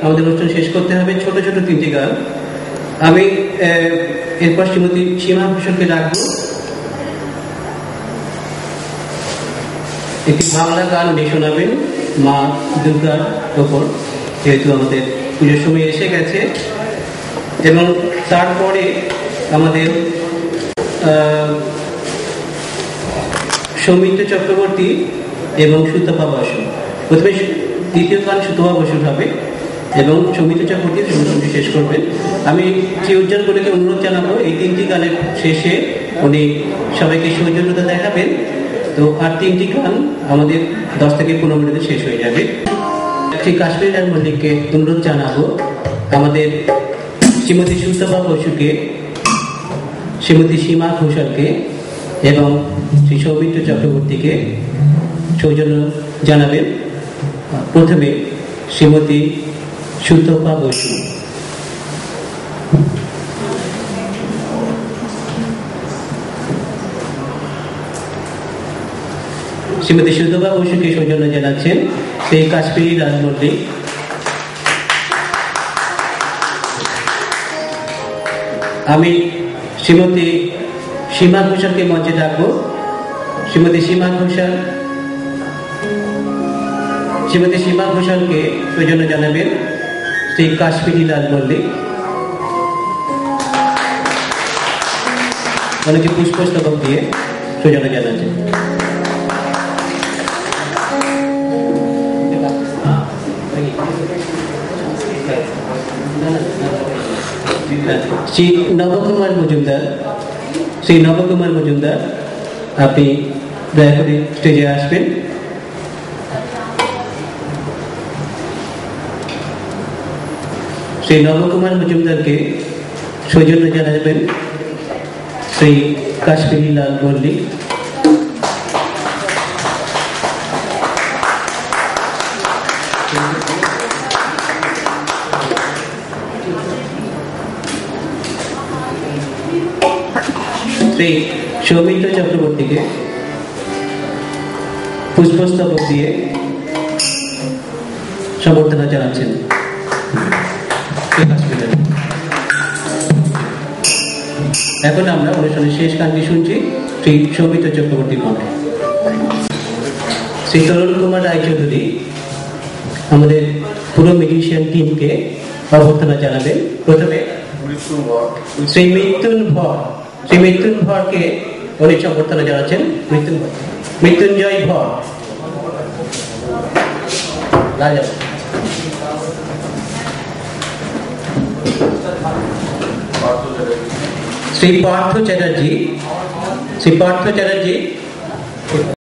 আমাদের অনুষ্ঠান শেষ করতে হবে ছোট ছোট 3টি গান। আমি এরপর শ্রীমতী সীমা ভূষণকে ডাকবো, একটি বাংলা গান উনি শোনাবেন মা দুর্গার ওপর, যেহেতু আমাদের পুজোর সময় এসে গেছে। এবং তারপরে আমাদের সৌমিত্র চক্রবর্তী এবং সুতপা বসু, প্রথমে দ্বিতীয় গান সুতপা বসুর হবে এবং সৌমিত্র চক্রবর্তী অনুষ্ঠানটি শেষ করবেন। আমি শ্রী উজ্জ্বল গোলেকে অনুরোধ জানাবো এই 3টি গানের শেষে উনি সবাইকে সৌজন্যতা দেখাবেন। তো আর 3টি গান আমাদের 10 থেকে 15 মিনিটে শেষ হয়ে যাবে। শ্রী কাশ্মীর লাল মল্লিককে অনুরোধ জানাবো আমাদের শ্রীমতী সুতপা বসুকে, শ্রীমতী সীমা ঘোষালকে এবং শ্রী সৌমিত্র চক্রবর্তীকে সৌজন্য জানাবেন। প্রথমে শ্রীমতী সুতপা বসু। শ্রীমতী সুতপা বসুকে সৌজন্য জানাচ্ছেন সেই কাশ্মীরি লাল মল্লিক। আমি শ্রীমতী সীমা ঘোষালকে মঞ্চে ডাকবো। শ্রীমতী সীমা ঘোষালকে সৌজন্য জানাবেন শ্রী কাশ্মীরি লাল মল্লিক। অনেকে পুষ্পস্তবক দিয়ে সৌজন্য জানাচ্ছেন। শ্রী নবকুমার মজুমদার, আপনি দয়া করে স্টেজে আসবেন। শ্রী নবকুমার মজুমদারকে সৌজন্য জানাবেন শ্রী কাশ্মীরি লাল মল্লিক। শ্রী সৌমিত্র চক্রবর্তীকে পুষ্পস্তবক দিয়ে সম্বর্ধনা জানাচ্ছেন। এখন আমরা অনুষ্ঠানের শেষ গানটি শুনছি শ্রী সৌমিত্র চক্রবর্তীর কণ্ঠে। শ্রী তরুণ কুমার রায়চৌধুরী আমাদের পুরো মিউজিশিয়ান টিমকে অভ্যর্থনা জানাবেন। প্রথমে শ্রী মৃত্যুন ভরকে উনি সম্বর্ধনা জানাচ্ছেন। মৃত্যুঞ্জয় ভর, শ্রী পার্থ চ্যাটার্জি